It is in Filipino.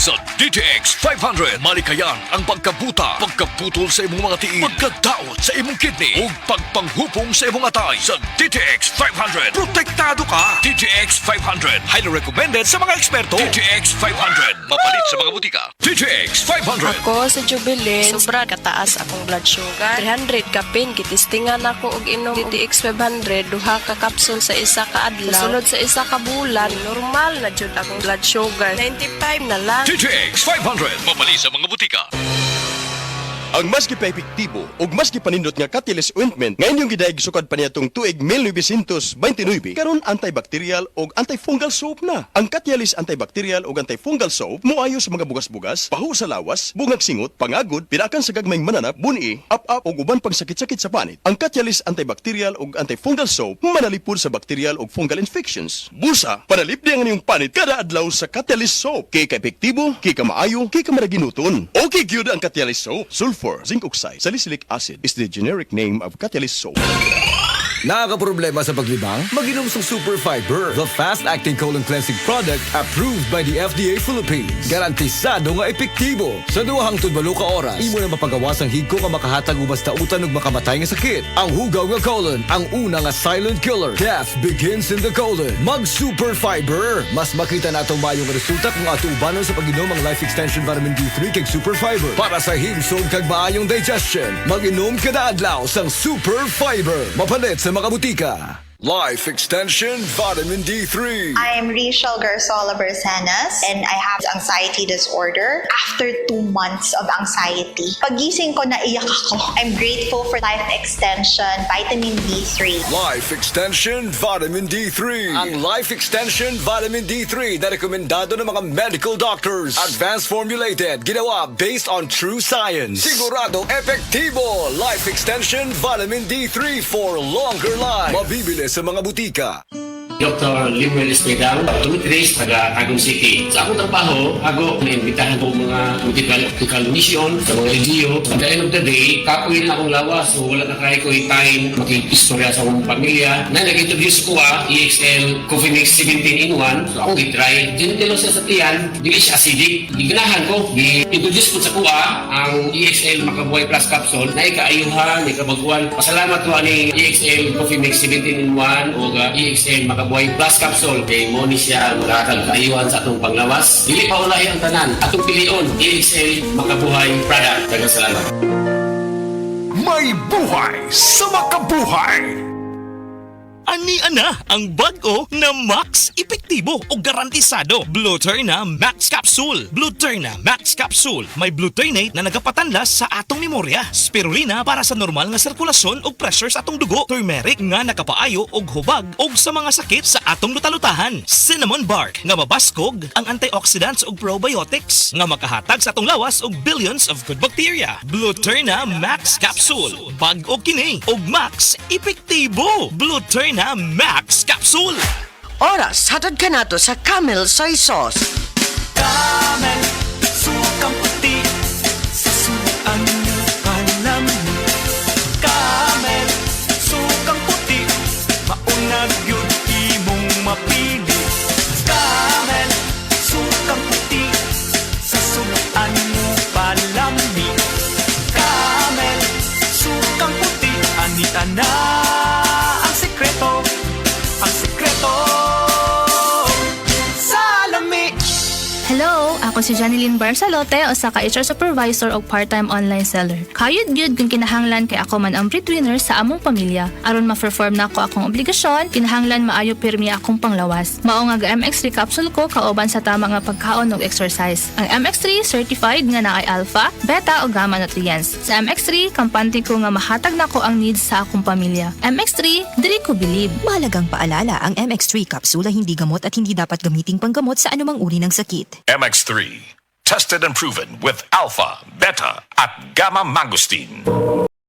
Sa DTX 500, malikayan ang pagkabuta, pagkaputol sa imong mga tiil, pagkadaot sa imong kidney, ug pagpanghupong sa imong atay. Sa DTX 500, protektado ka. DTX 500, highly recommended sa mga eksperto. DTX 500, mapalit sa mga butika. DTX 500. Ako sa Jubilee, sobra kataas akong blood sugar. 300 kapin, kitistingan ako og inom DTX 500, duha ka kapsul sa isa ka adlaw. Sunod sa isa ka bulan, normal na jud akong blood sugar. 95 na lang. DTX 500, mapalit sa mga butika. Ang mas gipaepektibo ug mas gipanindot nga Catalyst ointment ngayon yung gidayeg sukad pa niyatong tuig 1929 karon antibacterial ug antifungal soap na. Ang Catalyst antibacterial ug antifungal soap moayo sa mga bugas-bugas, pahu sa lawas, bungag singot, pangagod, pinakan sa gagmayng mananap, buni, up-up ug uban pang sakit-sakit sa panit. Ang Catalyst antibacterial ug antifungal soap manalipod sa bacterial ug fungal infections. Busa, panalip di ang inyong panit kada adlaw sa Catalyst soap. Kay ka-epektibo, kay ka maayo, kay ka maraginuton. Okay gyud ang Catalyst soap. Sulfur, zinc oxide, salicylic acid is the generic name of Catalyst soap. Nakakaproblema sa paglibang? Mag-inom sa Super Fiber, the fast-acting colon cleansing product approved by the FDA Philippines. Garantisado nga epektibo. Sa 2 hangtod 8 ka oras, imo na mapagawas ang higko nga makahatag o basta utan ug makamatay nga sakit. Ang hugaw nga colon, ang una nga silent killer. Death begins in the colon. Mag-Super Fiber. Mas makita na itong mayong resulta kung ato ubanon sa pag-inom ang Life Extension Vitamin D3 kag Super Fiber. Para sa himsog kag maayong digestion, mag-inom kada adlaw sang Super Fiber. Mapalit sa mga butika. Life Extension Vitamin D3. I'm Rachel Garzola Bersanas and I have anxiety disorder. After 2 months of anxiety, pagising ko naiyak ako. I'm grateful for Life Extension Vitamin D3. Life Extension Vitamin D3. Ang Life Extension Vitamin D3 na rekomendado ng mga medical doctors. Advanced formulated, ginawa based on true science. Sigurado epektibo. Life Extension Vitamin D3 for longer life. Mabibili sa mga butika. Dr. Limuel Espedal, optometrist, taga Tagum City. Sa akong trabaho, ako naimbitahan ko mga medical mission sa mga LGU. At the end of the day, kapoy na akong lawas. So wala na kaya ko time makikistorya sa akong pamilya. Na nag-introduce ko EXL Coffee Mix 17 in 1. So akong i-try. Dinitilo siya sa tiyan, di siya acidic. Giganahan ko. Di-introduce ko sa kuha ang EXL Makabuhay Plus Capsule na ikaayuhan, ikabaguan. Pasalamat ko ani EXL Coffee Mix 17 in 1 o EXL Makabuhay Plus Capsule kay mo ni siya magkakag kaayuhan sa atong panglawas. Dili pa ulahi ang tanan. Atong pilion, EXL Makabuhay product. Daghang salamat. May buhay sa makabuhay! Ani-ana ang bago na Max Epektibo o garantisado Blueterna Max Capsule. Blueterna Max Capsule may blueternate na nagapatanlas sa atong memorya. Spirulina para sa normal nga sirkulasyon o pressure sa atong dugo. Turmeric nga nakapaayo og hubag og sa mga sakit sa atong lutalutahan. Cinnamon bark nga mabaskog ang antioxidants ug probiotics nga makahatag sa atong lawas og billions of good bacteria. Blueterna Max Capsule. Bag-o kini og Max Epektibo. Blueterna Max Capsule. Oras, hatod ka nato sa Camel Soy Sauce. Camel, sukang puti, sa suan panami. Camel, sukang puti, maunag yun imong mapili. Camel, sukang puti, sa suan panami. Camel, sukang puti, anita na. Hello, ako si Janeline Barsalote o sa ka-HR Supervisor o part-time online seller. Kayod gyud kung kinahanglan kay ako man ang breadwinner sa among pamilya. Aron ma-perform na ako akong obligasyon, kinahanglan maayo pirmi akong panglawas. Mao nga MX3 capsule ko kauban sa tama nga pagkaon ug exercise. Ang MX3 certified nga naay alpha, beta ug gamma nutrients. Sa MX3, kampante ko nga mahatag nako ang needs sa akong pamilya. MX3, diri ko believe. Mahalagang paalala, ang MX3 kapsula hindi gamot at hindi dapat gamiting panggamot sa anumang uri ng sakit. MX3, tested and proven with alpha, beta, at gamma mangosteen.